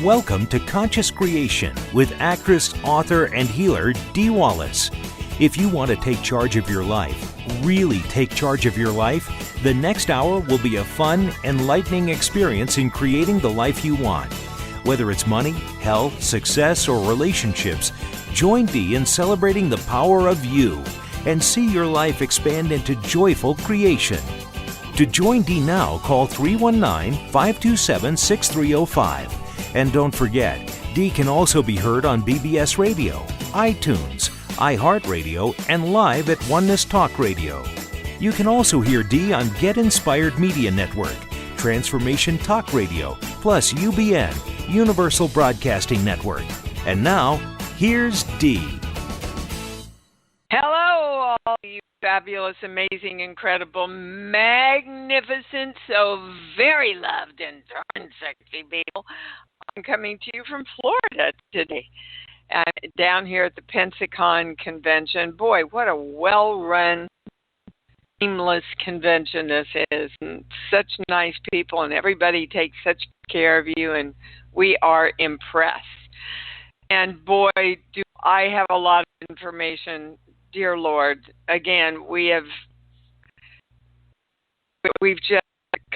Welcome to Conscious Creation with actress, author, and healer Dee Wallace. If you want to take charge of your life, really take charge of your life, the next hour will be a fun, enlightening experience in creating the life you want. Whether it's money, health, success, or relationships, join Dee in celebrating the power of you and see your life expand into joyful creation. To join Dee now, call 319-527-6305. And don't forget, Dee can also be heard on BBS Radio, iTunes, iHeartRadio, and live at Oneness Talk Radio. You can also hear Dee on Get Inspired Media Network, Transformation Talk Radio, plus UBN, Universal Broadcasting Network. And now, here's Dee. Hello, all you fabulous, amazing, incredible, magnificent, so very loved and darn sexy people. I'm coming to you from Florida today, down here at the Pensacon Convention. Boy, what a well-run, seamless convention this is. And such nice people, and everybody takes such care of you, and we are impressed. And boy, do I have a lot of information. Dear Lord, again, we've just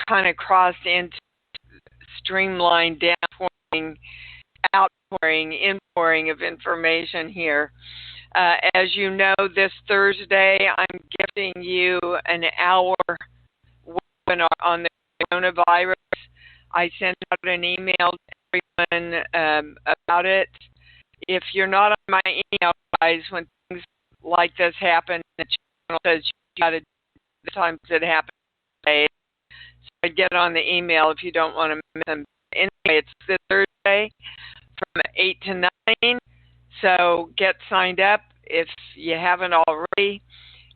kind of crossed into streamlined, downpouring, outpouring, inpouring of information here. As you know, this Thursday, I'm gifting you an hour webinar on the coronavirus. I sent out an email to everyone about it. If you're not on my email, guys, when things like this happen, the channel says you got to do the times it happens today. So I'd get on the email if you don't want to miss them. Anyway, it's this Thursday from 8 to 9. So get signed up if you haven't already.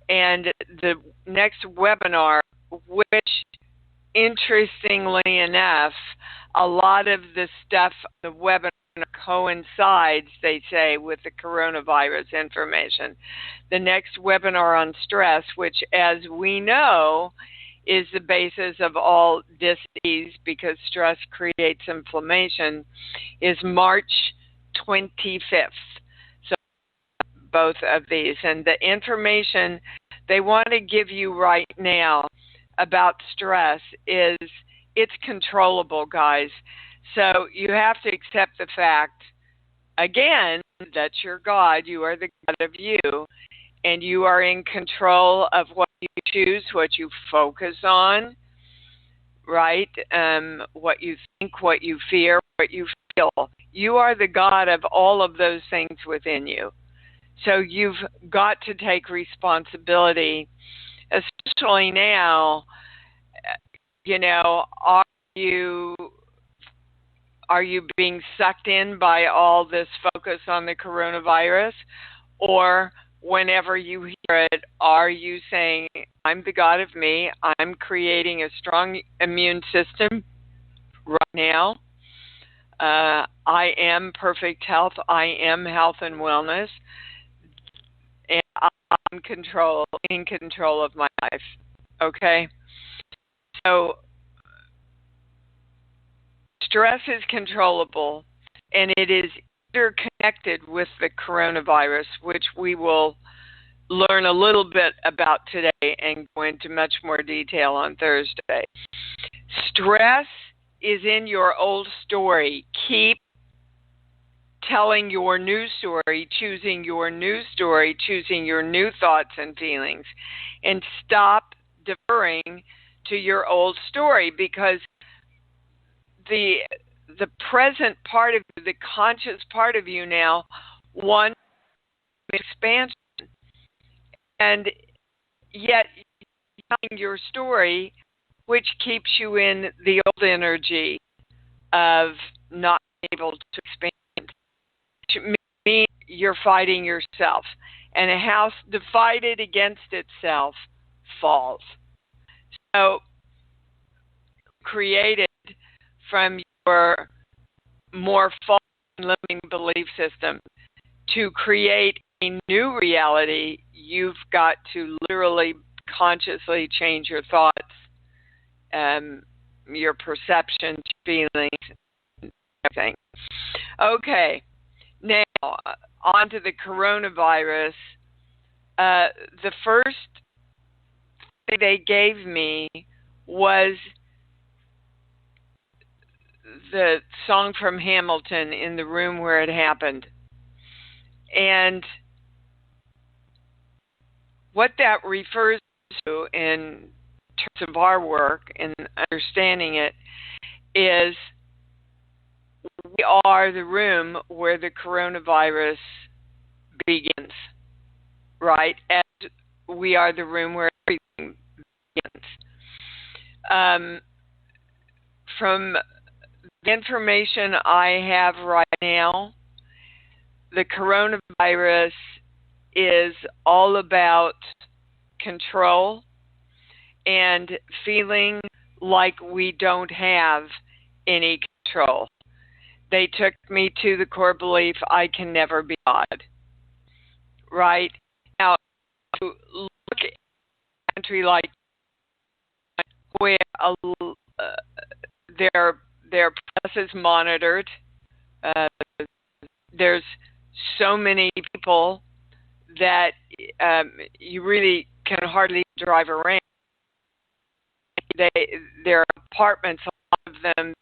And the next webinar, which interestingly enough, a lot of the stuff on the webinar coincides, they say, with the coronavirus information. The next webinar on stress, which, as we know, is the basis of all disease because stress creates inflammation, is March 25th. So both of these. And the information they want to give you right now about stress is it's controllable, guys. So you have to accept the fact, again, that you're God, you are the God of you, and you are in control of what you choose, what you focus on, right? What you think, what you fear, what you feel. You are the God of all of those things within you. So you've got to take responsibility, especially now. You know, are you being sucked in by all this focus on the coronavirus? Or whenever you hear it, are you saying, I'm the God of me, I'm creating a strong immune system right now, I am perfect health, I am health and wellness, and I'm in control of my life, okay? So stress is controllable, and it is interconnected with the coronavirus, which we will learn a little bit about today and go into much more detail on Thursday. Stress is in your old story. Keep telling your new story, choosing your new story, choosing your new thoughts and feelings, and stop deferring to your old story, because the present part of you, the conscious part of you now, wants expansion. And yet, you're telling your story, which keeps you in the old energy of not able to expand. To me, you're fighting yourself. And a house divided against itself falls. So, created from your more false limiting belief system to create a new reality, you've got to literally consciously change your thoughts, your perceptions, feelings, everything. Okay, now on to the coronavirus. The first thing they gave me was the song from Hamilton, "In the Room Where It Happened." And what that refers to in terms of our work and understanding it is we are the room where the coronavirus begins, right? And we are the room where everything begins. From the information I have right now, the coronavirus is all about control and feeling like we don't have any control. They took me to the core belief, I can never be God. Right? Now, to look at a country like where their press is monitored, there's so many people that you really can hardly drive around. Their apartments, a lot of them,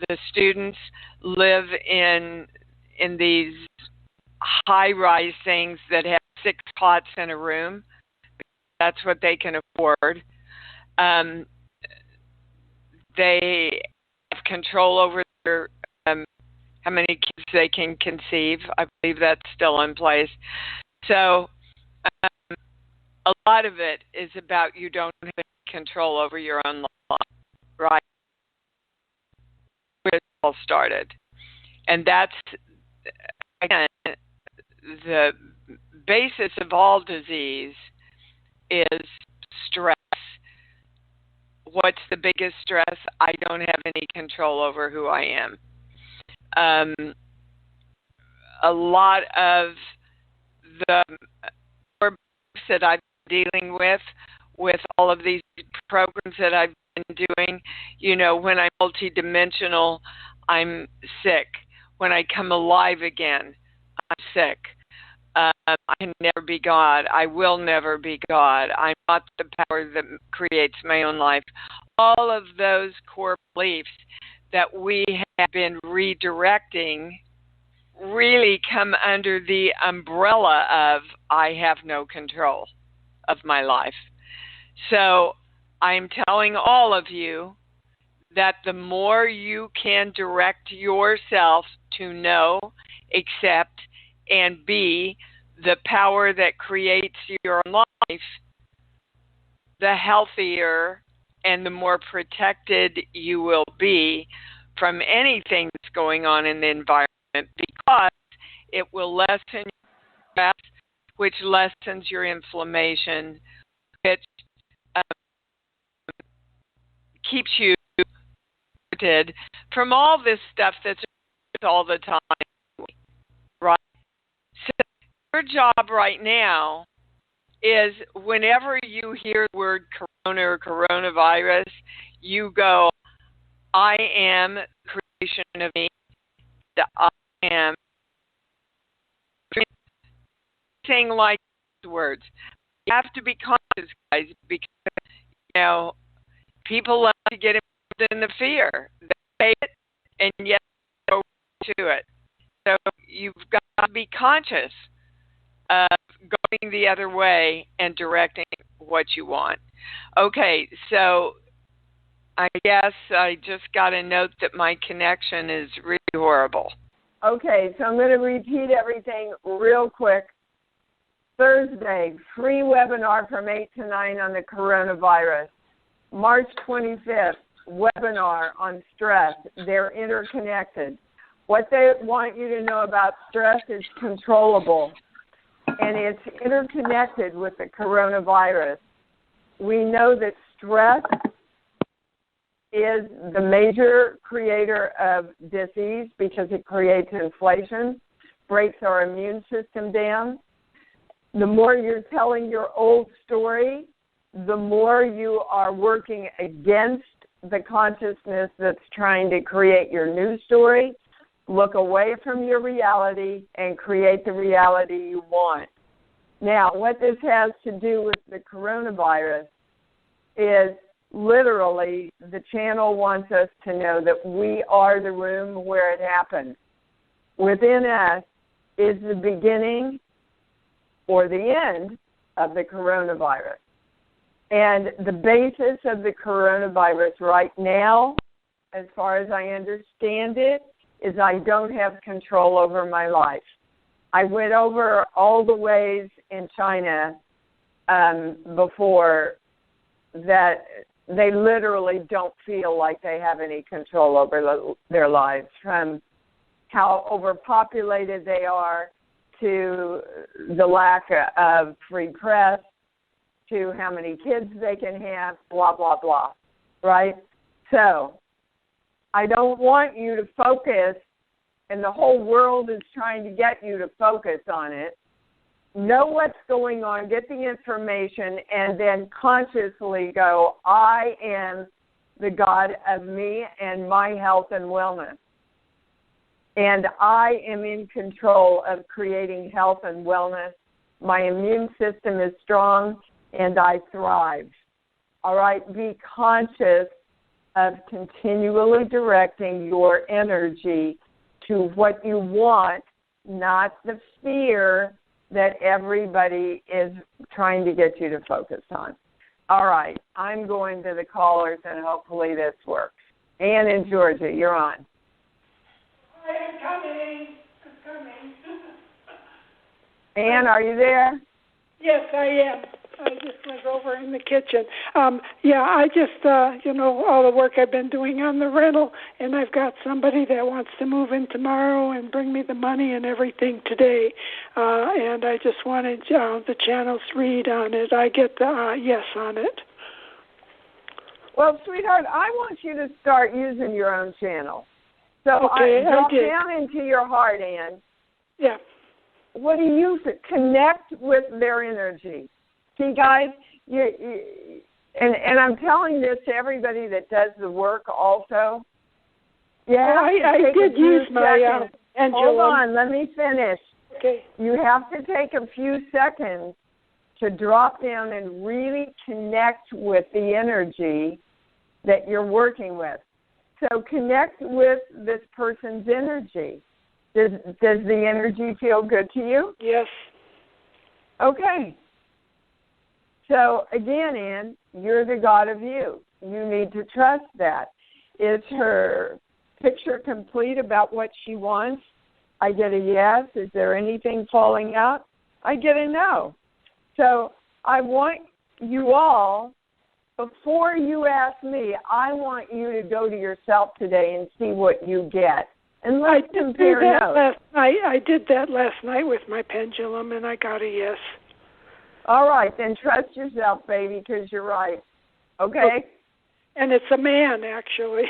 the students live in these high-rise things that have 6 cots in a room. That's what they can afford. They have control over their, how many kids they can conceive. I believe that's still in place. So a lot of it is about you don't have control over your own life, right? Where it all started. And that's, again, the basis of all disease is stress. What's the biggest stress? I don't have any control over who I am. A lot of the books that I've been dealing with all of these programs that I've been doing, you know, when I'm multidimensional, I'm sick. When I come alive again, I'm sick. I can never be God. I will never be God. I'm not the power that creates my own life. All of those core beliefs that we have been redirecting really come under the umbrella of I have no control of my life. So I'm telling all of you that the more you can direct yourself to know, accept, and be the power that creates your life, the healthier and the more protected you will be from anything that's going on in the environment, because it will lessen your stress, which lessens your inflammation, which keeps you protected from all this stuff that's all the time, right? So your job right now is whenever you hear the word corona or coronavirus, you go, I am the creation of me. I am saying like these words. You have to be conscious, guys, because, you know, people love to get involved in the fear. They hate it, and yet they go to it. So you've got to be conscious of going the other way and directing what you want. Okay, so I guess I just got a note that my connection is really horrible. Okay, so I'm going to repeat everything real quick. Thursday, free webinar from 8 to 9 on the coronavirus. March 25th, webinar on stress. They're interconnected. What they want you to know about stress is controllable, and it's interconnected with the coronavirus. We know that stress is the major creator of disease because it creates inflation, breaks our immune system down. The more you're telling your old story, the more you are working against the consciousness that's trying to create your new story. look away from your reality and create the reality you want. Now, what this has to do with the coronavirus is literally the channel wants us to know that we are the room where it happened. Within us is the beginning or the end of the coronavirus. And the basis of the coronavirus right now, as far as I understand it, is I don't have control over my life. I went over all the ways in China before that they literally don't feel like they have any control over their lives, from how overpopulated they are to the lack of free press to how many kids they can have, blah, blah, blah, right? So I don't want you to focus, and the whole world is trying to get you to focus on it. Know what's going on, get the information, and then consciously go, I am the God of me and my health and wellness. And I am in control of creating health and wellness. My immune system is strong, and I thrive. All right? Be conscious of continually directing your energy to what you want, not the fear that everybody is trying to get you to focus on. All right, I'm going to the callers, and hopefully this works. Ann in Georgia, you're on. I'm coming. Ann, are you there? Yes, I am. I just went over in the kitchen. I just, all the work I've been doing on the rental, and I've got somebody that wants to move in tomorrow and bring me the money and everything today. And I just wanted the channel's read on it. I get the yes on it. Well, sweetheart, I want you to start using your own channel. So okay, drop I did. down into your heart, Ann. Yeah. What do you connect with their energy? See, guys, and I'm telling this to everybody that does the work also. Yeah, I did use my pendulum. Hold on, let me finish. Okay. You have to take a few seconds to drop down and really connect with the energy that you're working with. So connect with this person's energy. Does the energy feel good to you? Yes. Okay. So, again, Ann, you're the God of you. You need to trust that. Is her picture complete about what she wants? I get a yes. Is there anything falling out? I get a no. So I want you all, before you ask me, I want you to go to yourself today and see what you get. And let's compare notes. I did that last night with my pendulum, and I got a yes. All right, then trust yourself, baby, because you're right. Okay? And it's a man, actually.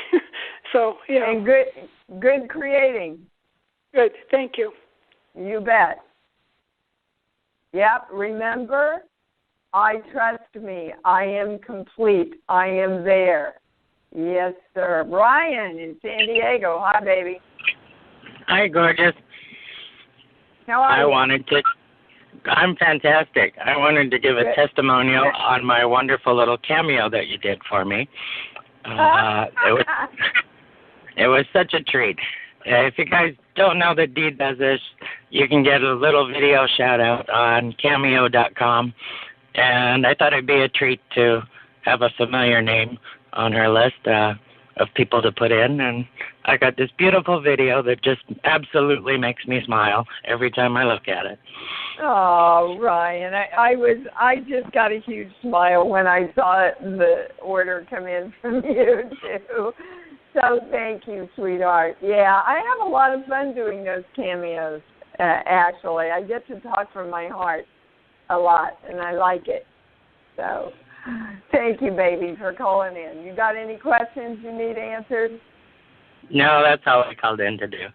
So, yeah. And good creating. Good. Thank you. You bet. Yep, remember, I trust me. I am complete. I am there. Yes, sir. Brian in San Diego. Hi, baby. Hi, gorgeous. How are you? I'm fantastic. I wanted to give a testimonial on my wonderful little cameo that you did for me. It was such a treat. If you guys don't know that Dee does this, you can get a little video shout out on cameo.com. And I thought it'd be a treat to have a familiar name on her list of people to put in. And I got this beautiful video that just absolutely makes me smile every time I look at it. Oh, Ryan, I just got a huge smile when I saw the order come in from you too. So thank you, sweetheart. Yeah, I have a lot of fun doing those cameos. Actually, I get to talk from my heart a lot, and I like it. So thank you, baby, for calling in. You got any questions you need answered? No, that's all I called in to do.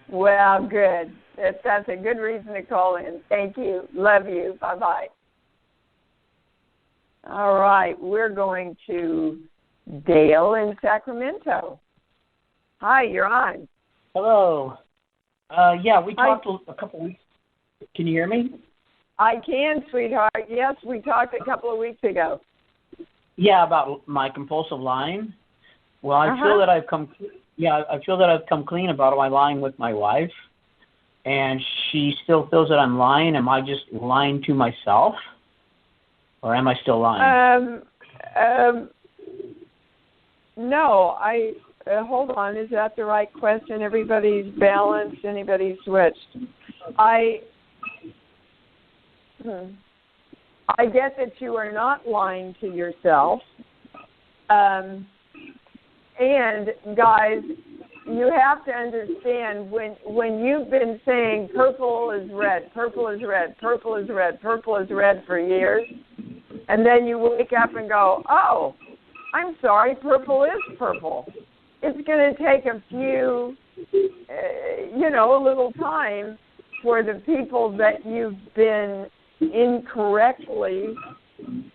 Well, good. That's a good reason to call in. Thank you. Love you. Bye-bye. All right. We're going to Dale in Sacramento. Hi, you're on. Hello. Yeah, we talked a couple weeks. Can you hear me? I can, sweetheart. Yes, we talked a couple of weeks ago. Yeah, about my compulsive lying. Well, I feel that I've come. Yeah, I feel that I've come clean about my lying with my wife, and she still feels that I'm lying. Am I just lying to myself, or am I still lying? No, hold on. Is that the right question? Everybody's balanced. Anybody's switched. I get that you are not lying to yourself. And guys, you have to understand when you've been saying purple is red, purple is red, purple is red, purple is red for years, and then you wake up and go, oh, I'm sorry, purple is purple. It's going to take a few, a little time for the people that you've been incorrectly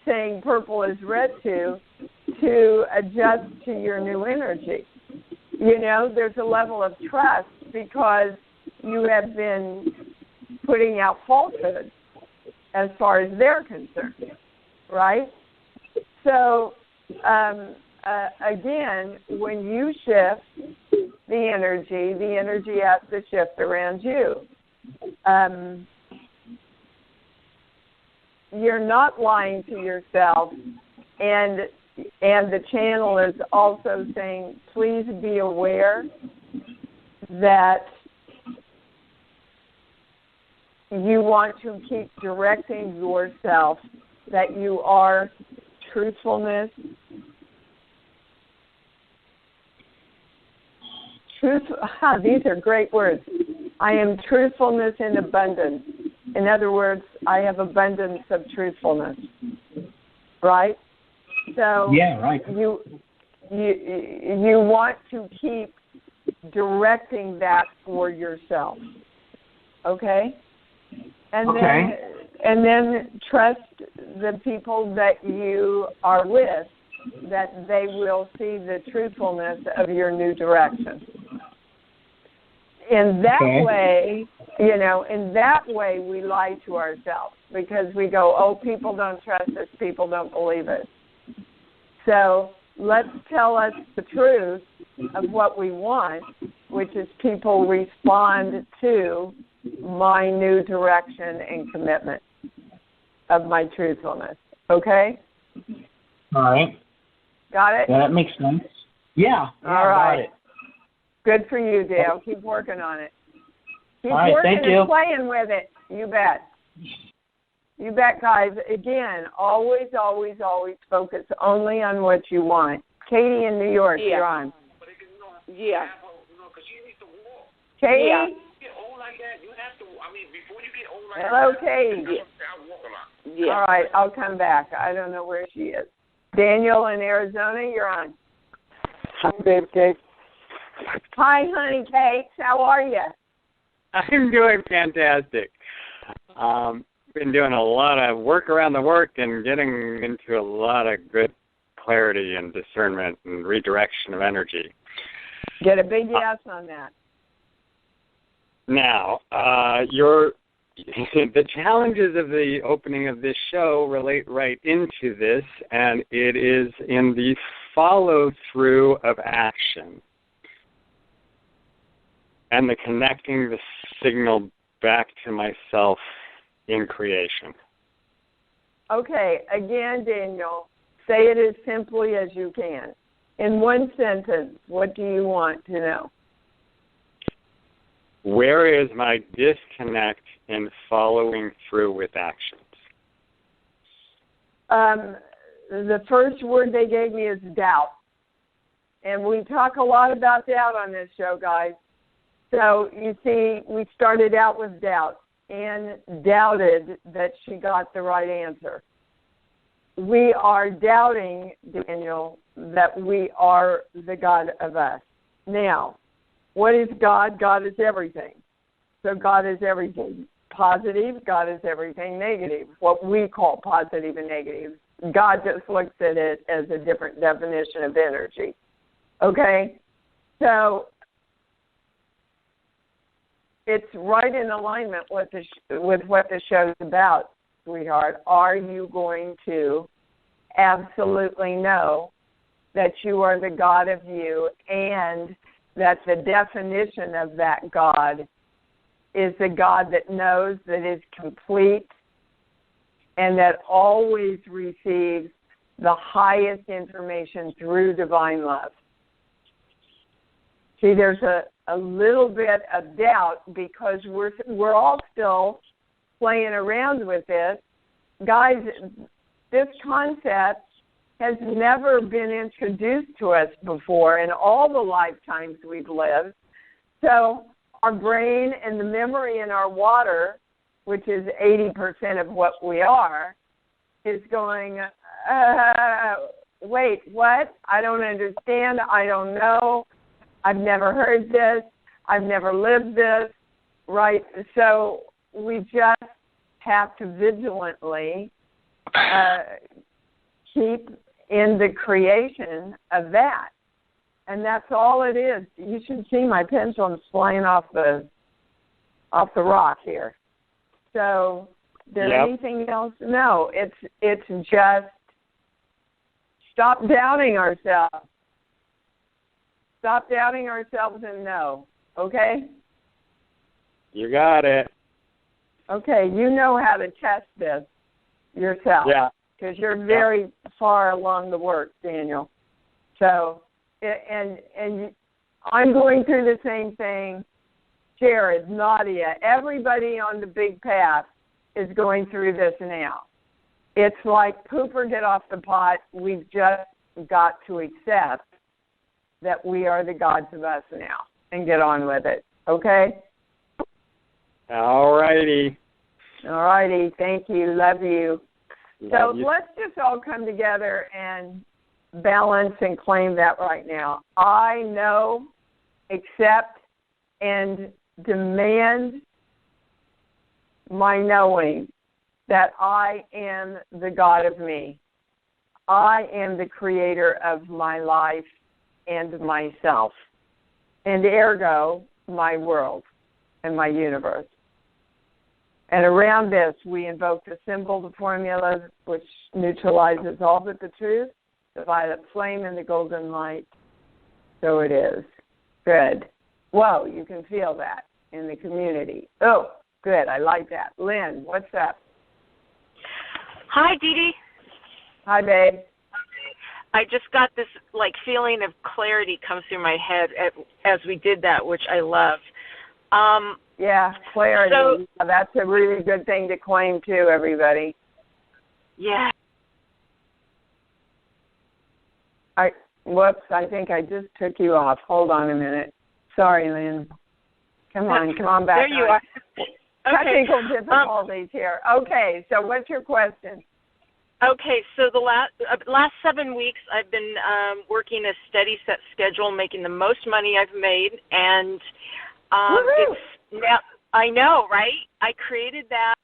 saying purple is red to adjust to your new energy. There's a level of trust because you have been putting out falsehoods as far as they're concerned, right? So, again, when you shift the energy has to shift around you. You're not lying to yourself, and the channel is also saying, please be aware that you want to keep directing yourself, that you are truthfulness. These are great words. I am truthfulness in abundance. In other words, I have abundance of truthfulness. Right? So yeah, right. You want to keep directing that for yourself. Okay? And then trust the people that you are with, that they will see the truthfulness of your new direction. In that way, we lie to ourselves because we go, oh, people don't trust us, people don't believe us. So let's tell us the truth of what we want, which is people respond to my new direction and commitment of my truthfulness. Okay? All right. Got it? Yeah, that makes sense. Yeah. All right. Got it. Good for you, Dale. Keep working on it. Keep all right, working thank you. and playing with it. You bet. You bet, guys. Again, always, always, always focus only on what you want. Katie in New York, you're on. Yeah. Katie? Yeah. Hello, Katie. Yeah. All right, I'll come back. I don't know where she is. Daniel in Arizona, you're on. Hi, baby cake. Hi, honey cakes. How are you? I'm doing fantastic. Been doing a lot of work around the work and getting into a lot of good clarity and discernment and redirection of energy. Get a big yes on that. Now, the challenges of the opening of this show relate right into this, and it is in the follow-through of action and the connecting the signal back to myself in creation. Okay, again, Daniel, say it as simply as you can. In one sentence, what do you want to know? Where is my disconnect in following through with actions? The first word they gave me is doubt. And we talk a lot about doubt on this show, guys. So, you see, we started out with doubt and doubted that she got the right answer. We are doubting, Daniel, that we are the God of us. Now, what is God? God is everything. So God is everything positive. God is everything negative, what we call positive and negative. God just looks at it as a different definition of energy. Okay? So it's right in alignment with what the show's about, sweetheart. Are you going to absolutely know that you are the God of you, and that the definition of that God is the God that knows, that is complete, and that always receives the highest information through divine love? See, there's a little bit of doubt because we're all still playing around with this. Guys, this concept has never been introduced to us before in all the lifetimes we've lived. So our brain and the memory in our water, which is 80% of what we are, is going, wait, what? I don't understand. I don't know. I've never heard this. I've never lived this, right? So we just have to vigilantly keep in the creation of that. And that's all it is. You should see my pendulum flying off the rock here. So is there anything else? No, it's just stop doubting ourselves. Stop doubting ourselves and know, okay? You got it. Okay, you know how to test this yourself. Yeah. Because you're very far along the work, Daniel. So, and I'm going through the same thing. Jared, Nadia, everybody on the big path is going through this now. It's like poop or get off the pot. We've just got to accept that we are the gods of us now and get on with it. Okay? All righty. All righty. Thank you. Love you. Love you. Let's just all come together and balance and claim that right now. I know, accept, and demand my knowing that I am the God of me. I am the creator of my life and myself, and ergo, my world and my universe. And around this, we invoke the symbol, the formula, which neutralizes all but the truth, the violet flame, and the golden light. So it is. Good. Whoa, you can feel that in the community. Oh, good. I like that. Lynn, what's up? Hi, Dee Dee. Hi, babe. I just got this feeling of clarity come through my head as we did that, which I love. Yeah, clarity. So, that's a really good thing to claim too, everybody. Yeah. Whoops, I think I just took you off. Hold on a minute. Sorry, Lynn. Come on back. There you are. Okay. Technical difficulties here. Okay, so what's your question? Okay, so the last 7 weeks I've been working a steady set schedule, making the most money I've made, and it's now, I know, right? I created that,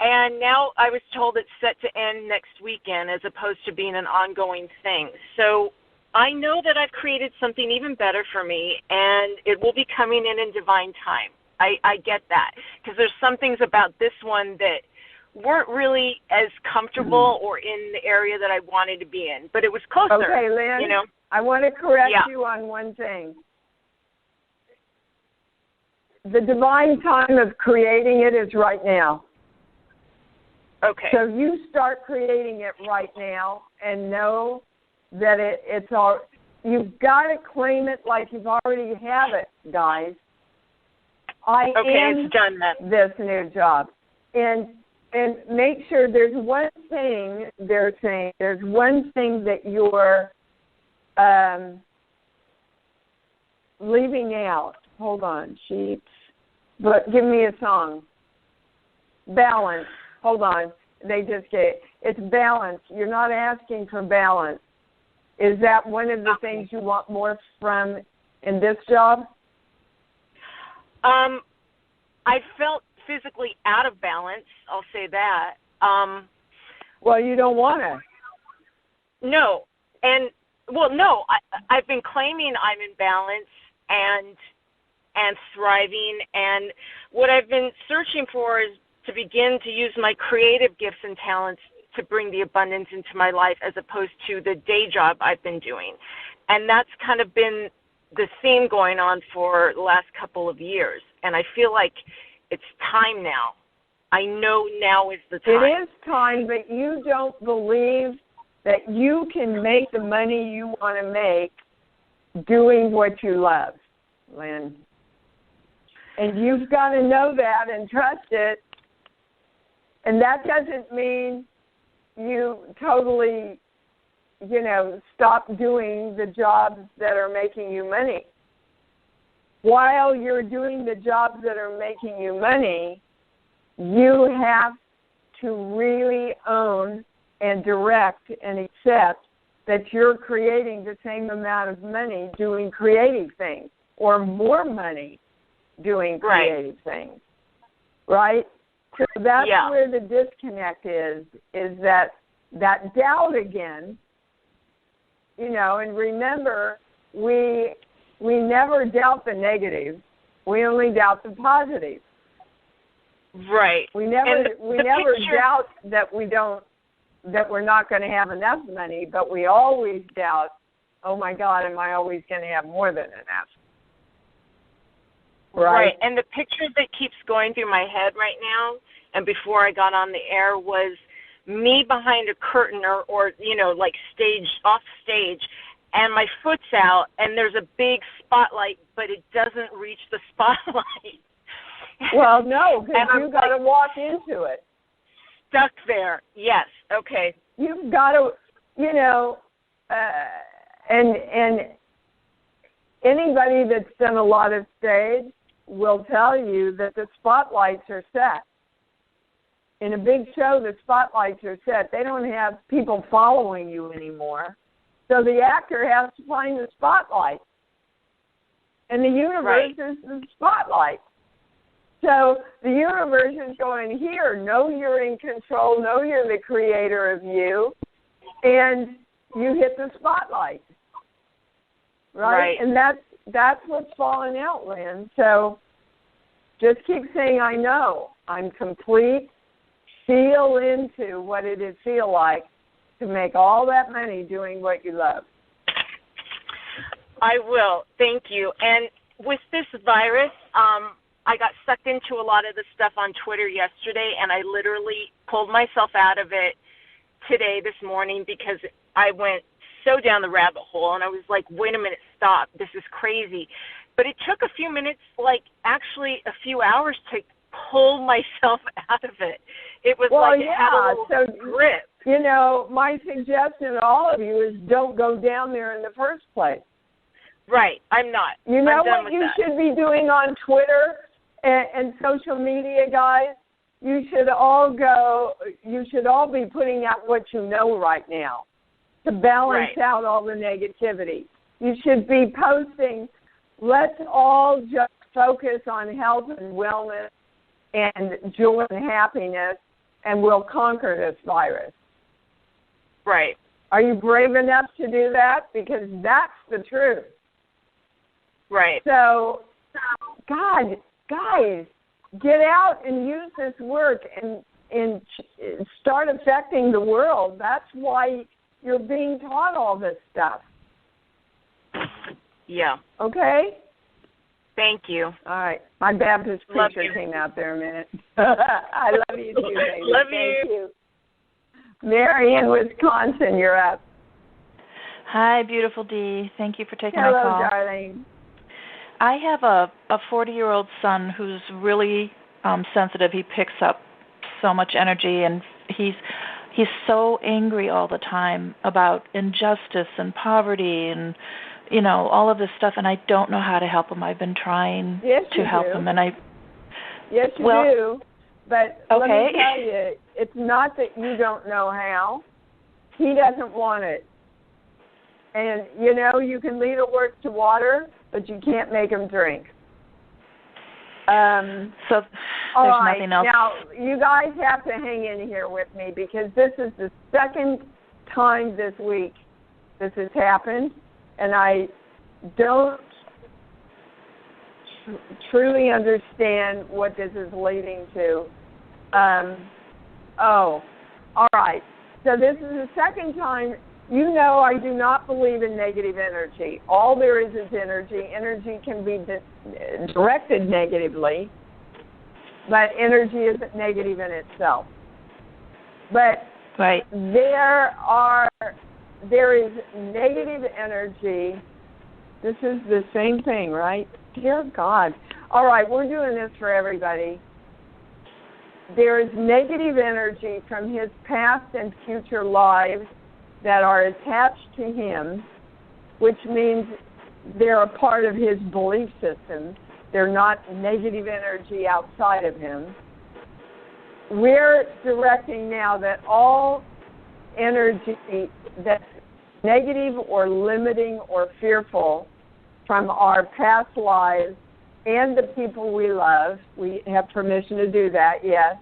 and now I was told it's set to end next weekend as opposed to being an ongoing thing. So I know that I've created something even better for me, and it will be coming in divine time. I get that, because there's some things about this one that weren't really as comfortable or in the area that I wanted to be in, but it was closer. Okay, Lynn, you know? I want to correct you on one thing. The divine time of creating it is right now. Okay. So you start creating it right now and know that it's all. You've got to claim it like you've already have it, guys. I am it's done then. This new job, and make sure there's one thing they're saying. There's one thing that you're leaving out. Hold on, sheets. But give me a song. Balance. Hold on. They just get it's balance. You're not asking for balance. Is that one of the things you want more from in this job? I felt physically out of balance. I'll say that. Well, you don't want to. No, and no. I've been claiming I'm in balance, and thriving. And what I've been searching for is to begin to use my creative gifts and talents to bring the abundance into my life as opposed to the day job I've been doing. And that's kind of been the theme going on for the last couple of years. And I feel like it's time now. I know now is the time. It is time, but you don't believe that you can make the money you want to make doing what you love, Lynn. And you've got to know that and trust it. And that doesn't mean you totally, stop doing the jobs that are making you money. While you're doing the jobs that are making you money, you have to really own and direct and accept that you're creating the same amount of money doing creative things or more money doing creative things, right? So that's where the disconnect is that doubt again, and remember, we never doubt the negative. We only doubt the positive. Right. We never doubt that we're not going to have enough money, but we always doubt, oh my God, am I always going to have more than enough? Right. And the picture that keeps going through my head right now, and before I got on the air, was me behind a curtain or like off stage, and my foot's out, and there's a big spotlight, but it doesn't reach the spotlight. Well, no, because you got to walk into it. Stuck there. Yes. Okay. You've got to, and anybody that's done a lot of stage will tell you that the spotlights are set. In a big show, the spotlights are set. They don't have people following you anymore. So the actor has to find the spotlight. And the universe is the spotlight. So the universe is going, here, know you're in control, know you're the creator of you, and you hit the spotlight. Right? And that's what's falling out, Lynn. So just keep saying, I know, I'm complete. Feel into what it would feel like to make all that money doing what you love. I will. Thank you. And with this virus, I got sucked into a lot of the stuff on Twitter yesterday, and I literally pulled myself out of it today, this morning, because I went so down the rabbit hole, and I was like, wait a minute, stop. This is crazy. But it took a few minutes, actually a few hours to pull myself out of it. It was it had a little grip. My suggestion to all of you is don't go down there in the first place. Right. I'm not. You know what you should be doing on Twitter and social media, guys? You should all be putting out what you know right now to balance out all the negativity. You should be posting, let's all just focus on health and wellness and joy and happiness, and we'll conquer this virus. Right. Are you brave enough to do that? Because that's the truth. Right. So, guys, get out and use this work and start affecting the world. That's why you're being taught all this stuff. Yeah. Okay? Thank you. All right. My Baptist preacher came out there a minute. I love you too, baby. Love Thank you. Mary in Wisconsin, you're up. Hi, beautiful Dee. Thank you for taking my call. Hello, darling. I have a 40-year-old son who's really sensitive. He picks up so much energy, and he's so angry all the time about injustice and poverty and all of this stuff, and I don't know how to help him. I've been trying to help him, and Yes, you do. But let me tell you, it's not that you don't know how. He doesn't want it. And, you can lead a horse to water, but you can't make him drink. So there's nothing else. Now, you guys have to hang in here with me because this is the second time this week this has happened, and I don't truly understand what this is leading to. All right. So this is the second time. You know, I do not believe in negative energy. All there is energy. Energy can be directed negatively, but energy isn't negative in itself. But right. There is negative energy. This is the same thing, right? Dear God. All right, we're doing this for everybody. There is negative energy from his past and future lives that are attached to him, which means they're a part of his belief system. They're not negative energy outside of him. We're directing now that all energy that's negative or limiting or fearful from our past lives and the people we love, we have permission to do that, yes,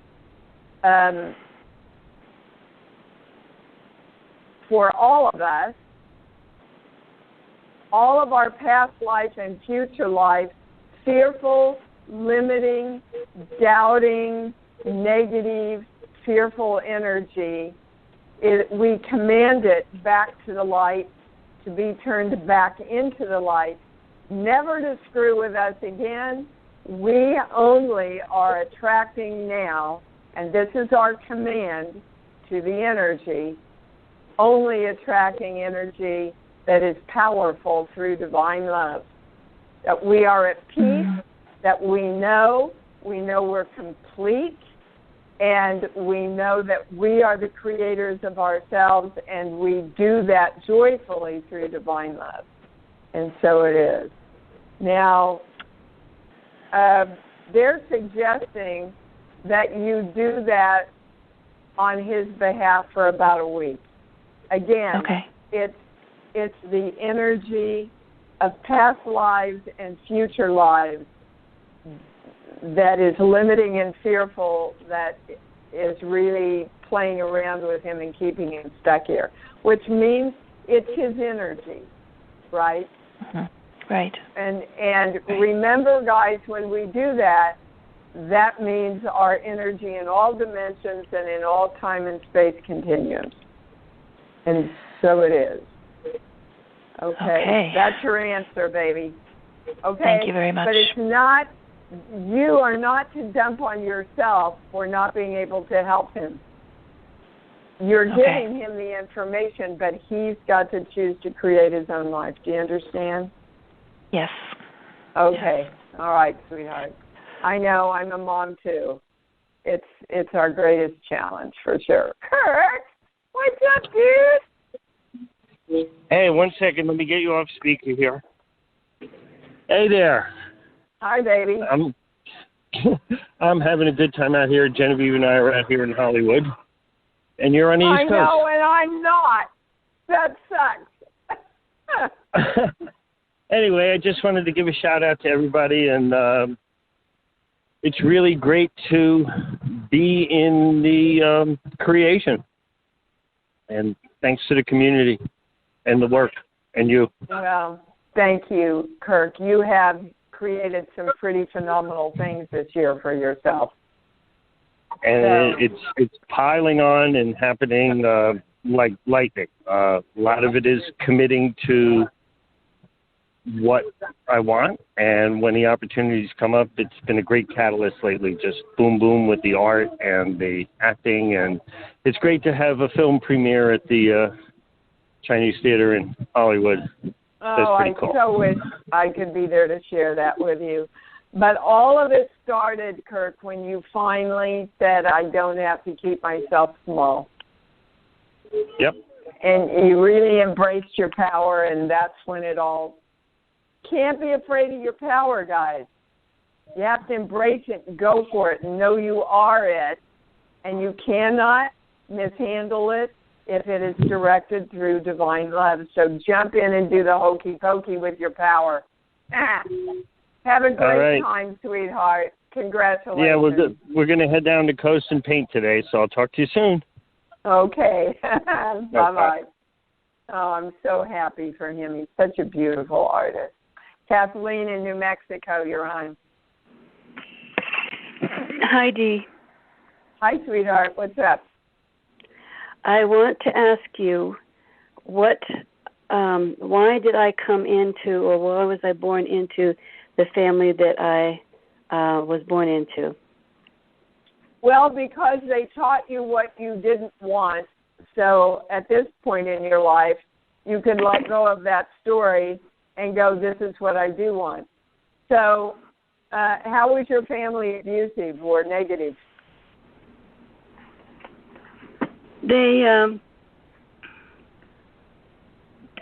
for all of us, all of our past life and future life, fearful, limiting, doubting, negative, fearful energy, we command it back to the light, to be turned back into the light, never to screw with us again. We only are attracting now, and this is our command to the energy, only attracting energy that is powerful through divine love. That we are at peace, that we know we're complete, and we know that we are the creators of ourselves, and we do that joyfully through divine love. And so it is. Now, they're suggesting that you do that on his behalf for about a week. Again, it's the energy of past lives and future lives that is limiting and fearful, that is really playing around with him and keeping him stuck here, which means it's his energy, right? Right. And remember, guys, when we do that, that means our energy in all dimensions and in all time and space continuums. And so it is. Okay. That's your answer, baby. Okay. Thank you very much. But it's not, you are not to dump on yourself for not being able to help him. You're giving him the information, but he's got to choose to create his own life. Do you understand? Yes. Okay. Yes. All right, sweetheart. I know, I'm a mom too. It's our greatest challenge for sure. Kurt, what's up, dude? Hey, 1 second. Let me get you off speaker here. Hey there. Hi, baby. I'm having a good time out here. Genevieve and I are out here in Hollywood. And you're on the East Coast. I know, and I'm not. That sucks. Anyway, I just wanted to give a shout out to everybody, and it's really great to be in the creation. And thanks to the community and the work and you. Well, thank you, Kirk. You have created some pretty phenomenal things this year for yourself. And it's piling on and happening like lightning. A lot of it is committing to what I want, and when the opportunities come up, it's been a great catalyst lately. Just boom, boom with the art and the acting, and it's great to have a film premiere at the Chinese Theater in Hollywood. That's pretty cool. I so wish I could be there to share that with you. But all of it started, Kirk, when you finally said, I don't have to keep myself small. Yep. And you really embraced your power, and that's when it all... Can't be afraid of your power, guys. You have to embrace it and go for it and know you are it, and you cannot mishandle it if it is directed through divine love. So jump in and do the hokey pokey with your power. Have a great time, sweetheart. Congratulations. Yeah, we're going to head down to Coast and paint today, so I'll talk to you soon. Okay. Bye-bye. Oh, I'm so happy for him. He's such a beautiful artist. Kathleen in New Mexico, you're on. Hi, Dee. Hi, sweetheart. What's up? I want to ask you why did I come into, or why was I born into the family that I was born into? Well, because they taught you what you didn't want. So at this point in your life, you can let go of that story and go, this is what I do want. So how was your family abusive or negative?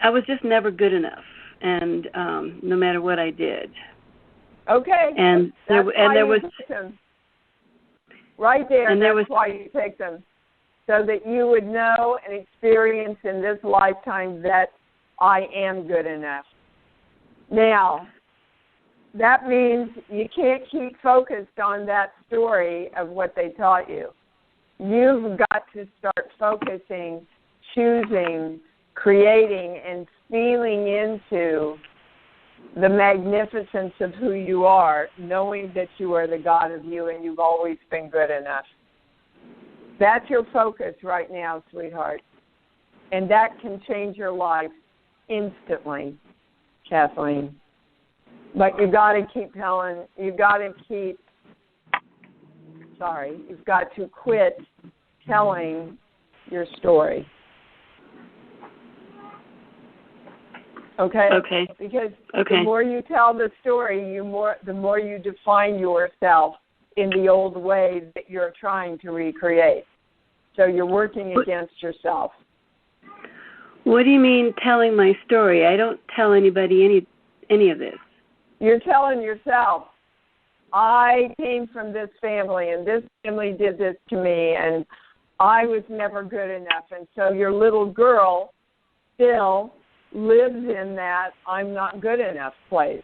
I was just never good enough, and no matter what I did. Okay. And there was them. Right there, and that's why you picked them. So that you would know and experience in this lifetime that I am good enough. Now, that means you can't keep focused on that story of what they taught you. You've got to start focusing, choosing, creating, and feeling into the magnificence of who you are, knowing that you are the God of you and you've always been good enough. That's your focus right now, sweetheart. And that can change your life instantly, Kathleen. But you've got to quit telling your story. Okay? Okay. Because the more you tell the story, the more you define yourself in the old ways that you're trying to recreate. So you're working against yourself. What do you mean telling my story? I don't tell anybody any of this. You're telling yourself, I came from this family, and this family did this to me, and I was never good enough. And so your little girl still lives in that I'm not good enough place.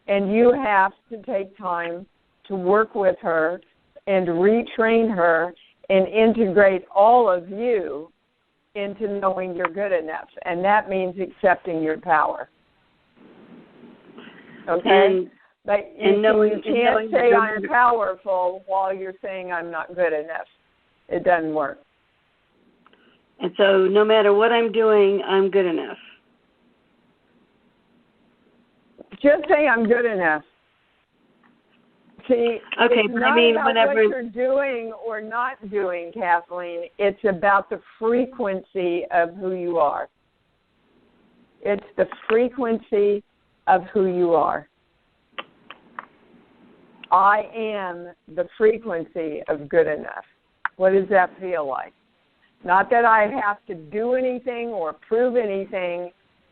And you have to take time to work with her and retrain her and integrate all of you into knowing you're good enough. And that means accepting your power. Okay? But you can't say I'm powerful while you're saying I'm not good enough. It doesn't work. And so no matter what I'm doing, I'm good enough. Just say I'm good enough. See, okay, it's but not I mean, about whenever what you're doing or not doing, Kathleen. It's about the frequency of who you are. It's the frequency of who you are. I am the frequency of good enough. What does that feel like? Not that I have to do anything or prove anything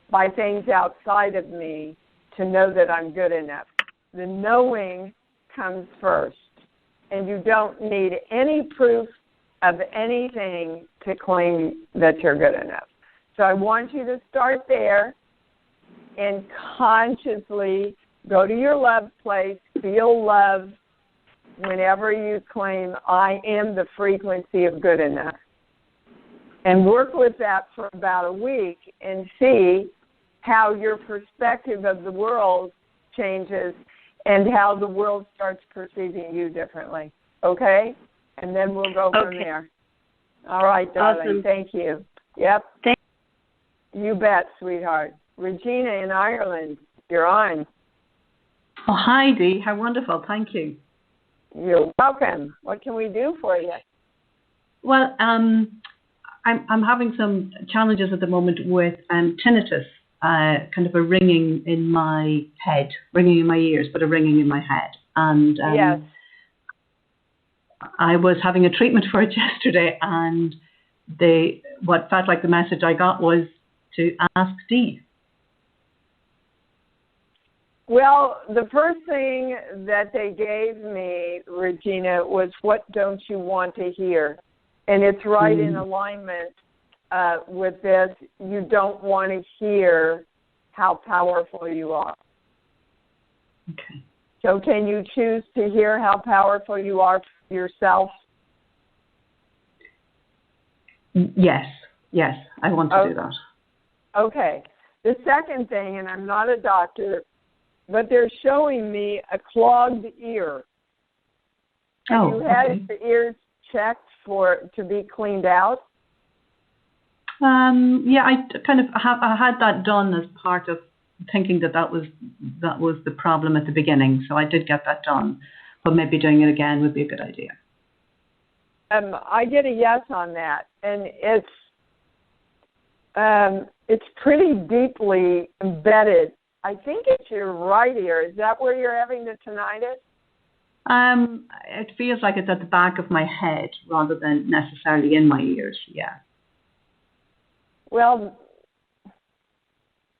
by things outside of me to know that I'm good enough. The knowing comes first, and you don't need any proof of anything to claim that you're good enough. So I want you to start there and consciously go to your love place, feel love whenever you claim I am the frequency of good enough. And work with that for about a week and see how your perspective of the world changes and how the world starts perceiving you differently. Okay? And then we'll go from there. All right, darling. Awesome. Thank you. Yep. You bet, sweetheart. Regina in Ireland, you're on. Oh, hi, Dee. How wonderful. Thank you. You're welcome. What can we do for you? Well, I'm having some challenges at the moment with tinnitus, kind of a ringing in my head, ringing in my ears, but a ringing in my head. And yes. I was having a treatment for it yesterday, and what felt like the message I got was to ask Dee. Well, the first thing that they gave me, Regina, was what don't you want to hear? And it's right in alignment with this. You don't want to hear how powerful you are. Okay. So can you choose to hear how powerful you are for yourself? Yes, I want to do that. Okay. The second thing, and I'm not a doctor, but they're showing me a clogged ear. Have you had the ears checked to be cleaned out? Yeah, I had that done as part of thinking that was the problem at the beginning. So I did get that done, but maybe doing it again would be a good idea. I get a yes on that, and it's pretty deeply embedded. I think it's your right ear. Is that where you're having the tinnitus? It feels like it's at the back of my head rather than necessarily in my ears. Yeah. Well,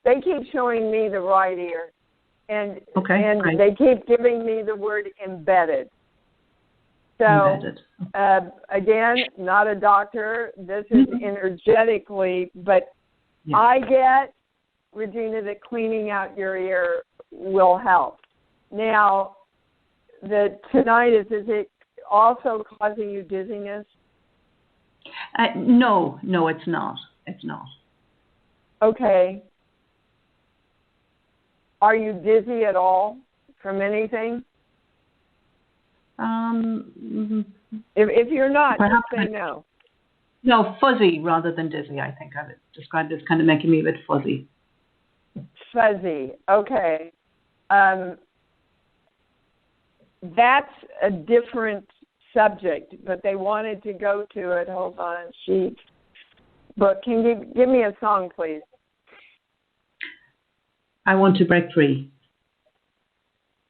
they keep showing me the right ear, and they keep giving me the word embedded. So, again, not a doctor. This is energetically, but I get, Regina, that cleaning out your ear will help. Now, the tinnitus, is it also causing you dizziness? No, it's not. It's not. Okay. Are you dizzy at all from anything? If you're not, just say no. No, fuzzy rather than dizzy, I think I would describe it as kind of making me a bit fuzzy. Fuzzy, okay. That's a different subject, but they wanted to go to it. Hold on, But can you give me a song, please? I Want to Break Free.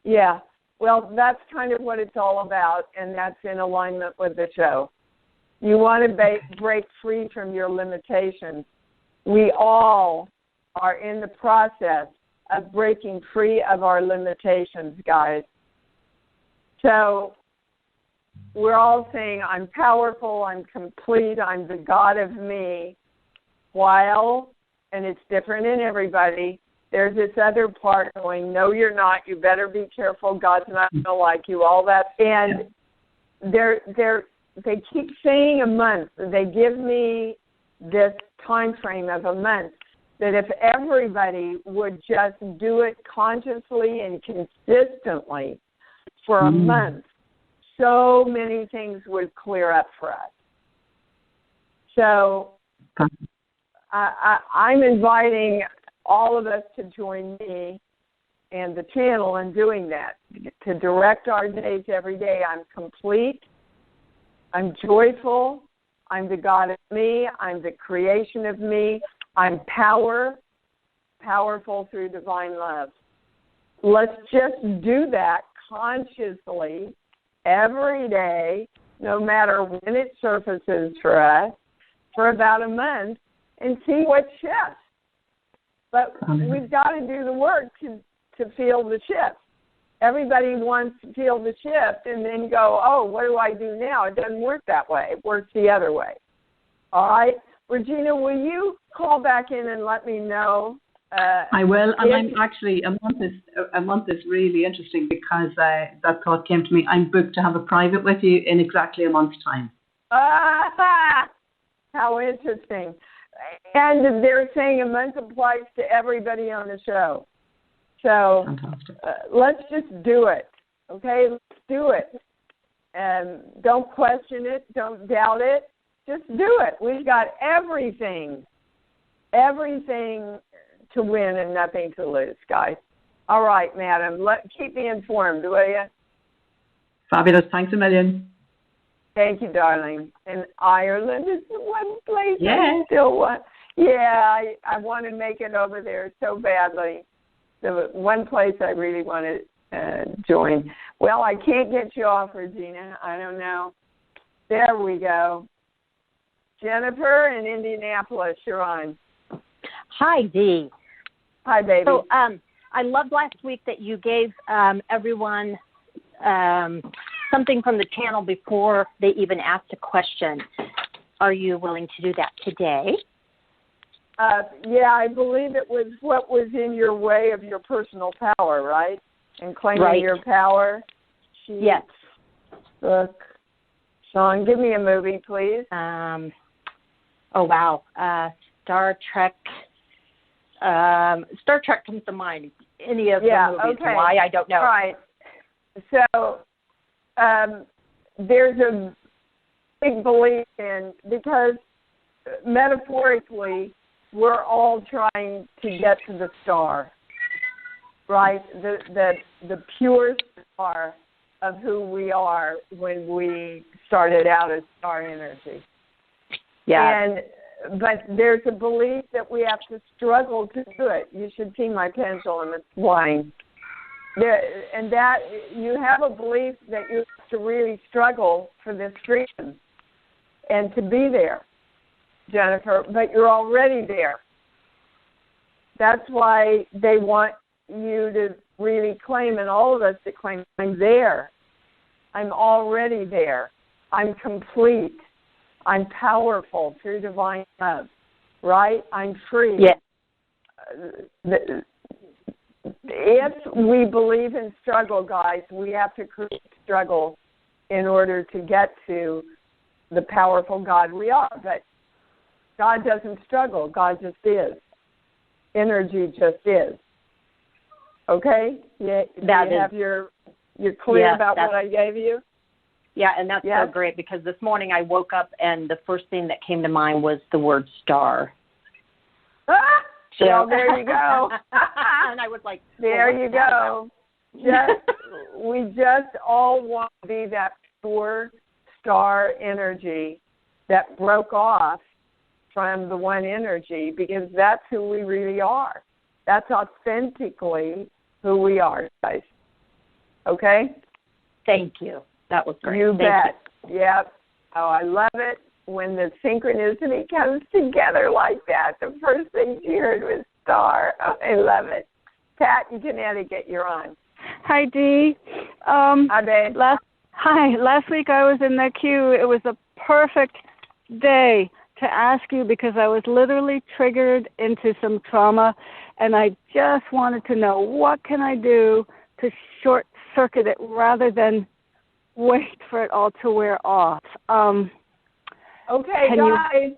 Yeah. Well, that's kind of what it's all about, and that's in alignment with the show. You want to break free from your limitations. We all are in the process of breaking free of our limitations, guys. So we're all saying, I'm powerful, I'm complete, I'm the God of me, while, and it's different in everybody, there's this other part going, no, you're not. You better be careful. God's not going to like you. All that, and they keep saying a month. They give me this time frame of a month. That if everybody would just do it consciously and consistently for a month, so many things would clear up for us. So I'm inviting all of us to join me and the channel in doing that, to direct our days every day. I'm complete. I'm joyful. I'm the God of me. I'm the creation of me. I'm powerful through divine love. Let's just do that consciously every day, no matter when it surfaces for us, for about a month, and see what shifts. But we've got to do the work to feel the shift. Everybody wants to feel the shift and then go, oh, what do I do now? It doesn't work that way. It works the other way. All right. Regina, will you call back in and let me know? I will. And I'm actually, a month is really interesting because that thought came to me. I'm booked to have a private with you in exactly a month's time. How interesting. And they're saying a month applies to everybody on the show. So let's just do it, okay? Let's do it. And don't question it. Don't doubt it. Just do it. We've got everything to win and nothing to lose, guys. All right, madam. Keep me informed, will you? Fabulous. Thanks a million. Thank you, darling. And Ireland is the one place I still want. Yeah, I want to make it over there so badly. The one place I really want to join. Well, I can't get you off, Regina. I don't know. There we go. Jennifer in Indianapolis, you're on. Hi, Dee. Hi, baby. So I loved last week that you gave everyone something from the channel before they even asked a question. Are you willing to do that today? Yeah, I believe it was what was in your way of your personal power, right? And claiming your power. Yes. Book. Sean, give me a movie, please. Oh, wow. Star Trek. Star Trek comes to mind. any of the movies. Okay. Why, I don't know. Right. So there's a big belief in, because metaphorically, we're all trying to get to the star, right? The pure star of who we are when we started out as star energy. Yeah. But there's a belief that we have to struggle to do it. You should see my pendulum; it's flying. And that you have a belief that you have to really struggle for this freedom and to be there, Jennifer. But you're already there. That's why they want you to really claim, and all of us to claim, I'm there. I'm already there. I'm complete. I'm powerful through divine love, right? I'm free. Yeah. If we believe in struggle, guys, we have to create struggle in order to get to the powerful God we are. But God doesn't struggle. God just is. Energy just is. Okay? You're clear about what I gave you? Yeah, and that's so great, because this morning I woke up and the first thing that came to mind was the word star. So there you go. And I was like, there you go. We just all want to be that pure star energy that broke off from the one energy, because that's who we really are. That's authentically who we are, guys. Okay? Thank you. That was great. You bet. Yep. Oh, I love it when the synchronicity comes together like that. The first thing she heard was star. Oh, I love it. Pat in Connecticut, you're on. Hi, Dee. Hi, babe. Last week I was in the queue. It was a perfect day to ask you, because I was literally triggered into some trauma, and I just wanted to know, what can I do to short circuit it rather than wait for it all to wear off? Okay, guys,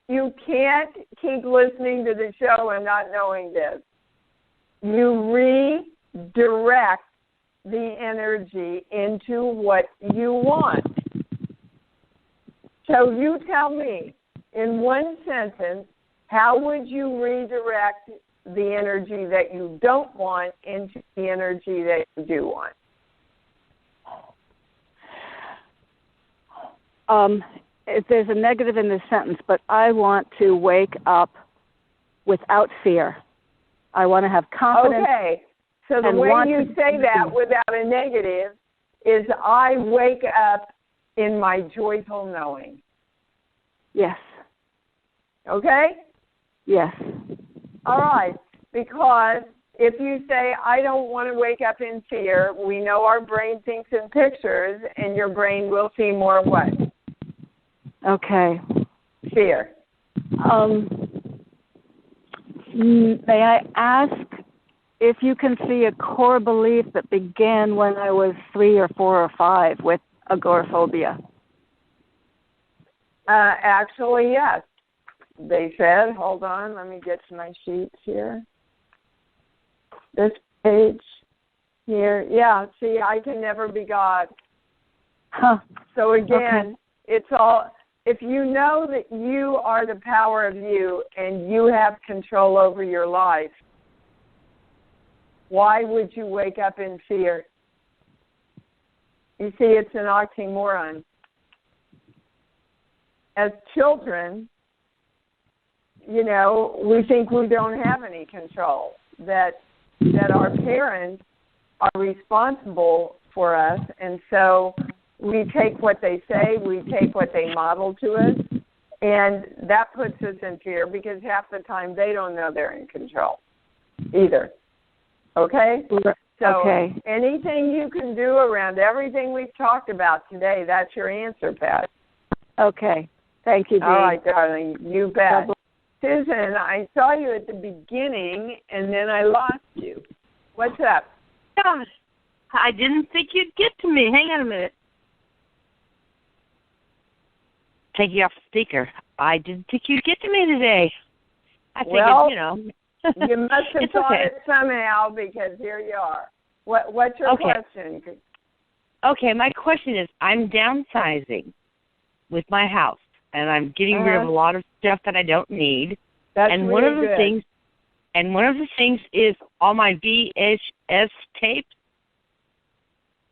you can't keep listening to the show and not knowing this. You redirect the energy into what you want. So you tell me, in one sentence, how would you redirect the energy that you don't want into the energy that you do want? There's a negative in this sentence, but I want to wake up without fear. I want to have confidence. Okay. So the way you say that without a negative is, I wake up in my joyful knowing. Yes. Okay? Yes. All right. Because if you say, I don't want to wake up in fear, we know our brain thinks in pictures, and your brain will see more what? Okay. Fear. May I ask if you can see a core belief that began when I was 3 or 4 or 5 with agoraphobia? Actually, yes. They said, hold on, let me get to my sheets here. This page here. Yeah, see, I can never be God. Huh. So again, it's all, if you know that you are the power of you and you have control over your life, why would you wake up in fear? You see, it's an oxymoron. As children, you know, we think we don't have any control, that our parents are responsible for us, and so we take what they say, we take what they model to us, and that puts us in fear, because half the time they don't know they're in control either. Okay? So anything you can do around everything we've talked about today, that's your answer, Pat. Okay. Thank you, Dee. All right, darling. You bet. Susan, I saw you at the beginning, and then I lost you. What's up? Gosh, I didn't think you'd get to me. Hang on a minute. Take you off the speaker. I didn't think you'd get to me today. I figured, You must have thought it somehow because here you are. What's your question? Okay, my question is, I'm downsizing with my house, and I'm getting rid of a lot of stuff that I don't need. That's and really one of the good. things, and one of the things is all my VHS tapes.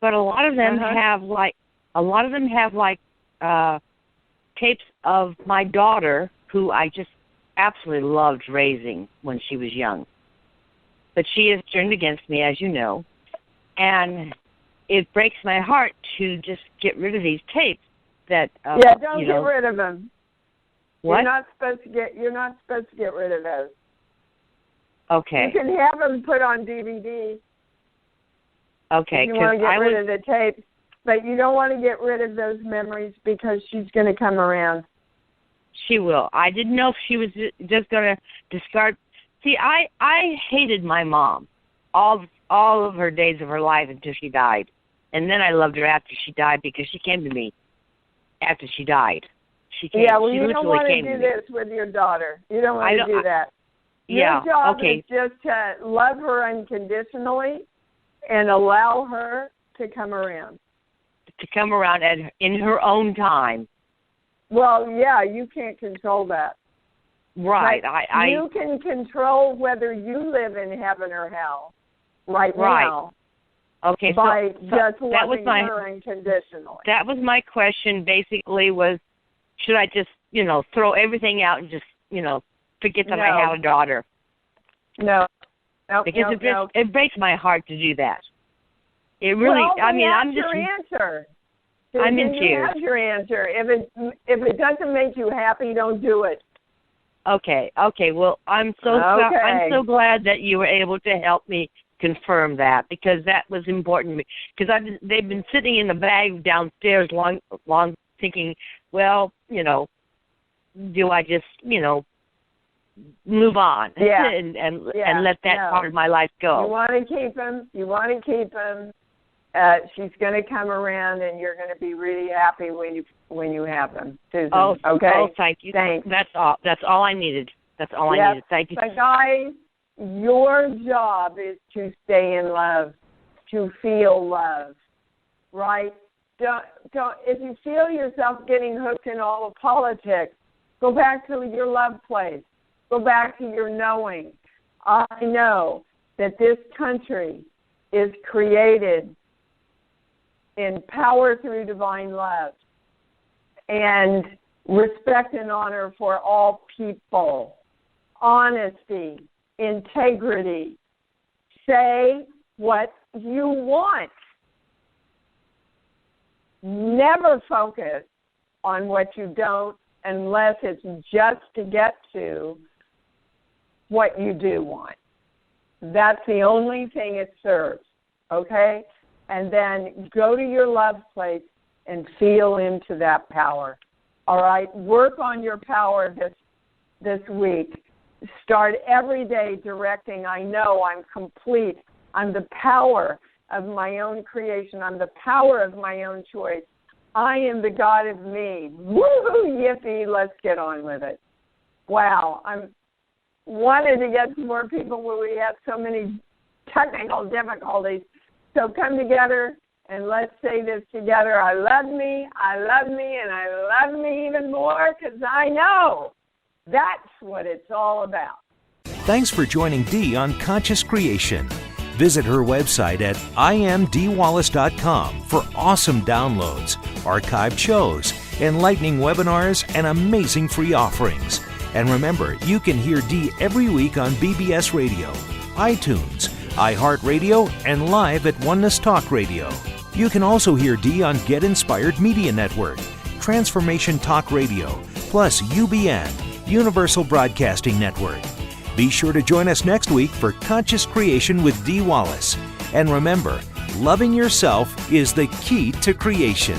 But a lot of them have tapes of my daughter, who I just absolutely loved raising when she was young. But she has turned against me, as you know, and it breaks my heart to just get rid of these tapes. That don't get rid of them. What? You're not supposed to get rid of those. Okay. You can have them put on DVD. Okay, you want to get rid of the tapes, but you don't want to get rid of those memories because she's going to come around. She will. I didn't know if she was just going to discard. See, I hated my mom all of her days of her life until she died, and then I loved her after she died because she came to me after she died. She came. Yeah, well, she you don't want to to do this with your daughter. You don't want to do that. Yeah. Your job Okay. is just to love her unconditionally and allow her to come around. To come around in her own time. Well, yeah, you can't control that. Right. But you can control whether you live in heaven or hell right now. Okay, by so just that was loving her unconditionally. That was my question. Basically, was should I just throw everything out and just forget that I have a daughter? No. Because it breaks my heart to do that. It really. Well, I'm just. Your answer. I'm in tears. That's your answer. If it doesn't make you happy, don't do it. Okay. Well, I'm so glad that you were able to help me confirm that, because that was important to me. Because they've been sitting in the bag downstairs long thinking, well, do I just move on and let that part of my life go? You want to keep them. She's going to come around, and you're going to be really happy when you have them, Susan. Okay. Oh, thank you. Thanks. That's all I needed. That's all I needed. Thank you. But guys, your job is to stay in love, to feel love, right? Don't. If you feel yourself getting hooked in all the politics, go back to your love place. Go back to your knowing. I know that this country is created in power through divine love and respect and honor for all people, honesty, integrity. Say what you want. Never focus on what you don't unless it's just to get to what you do want. That's the only thing it serves, okay? And then go to your love place and feel into that power, all right? Work on your power this week. Start every day directing, I know I'm complete. I'm the power of my own creation. I'm the power of my own choice. I am the God of me. Woo-hoo, yippee, let's get on with it. Wow, I'm wanted to get some more people where we have so many technical difficulties. So come together and let's say this together. I love me, and I love me even more because I know that's what it's all about. Thanks for joining Dee on Conscious Creation. Visit her website at imdwallace.com for awesome downloads, archived shows, enlightening webinars, and amazing free offerings. And remember, you can hear Dee every week on BBS Radio, iTunes, iHeartRadio, and live at Oneness Talk Radio. You can also hear Dee on Get Inspired Media Network, Transformation Talk Radio, plus UBN, Universal Broadcasting Network. Be sure to join us next week for Conscious Creation with Dee Wallace. And remember, loving yourself is the key to creation.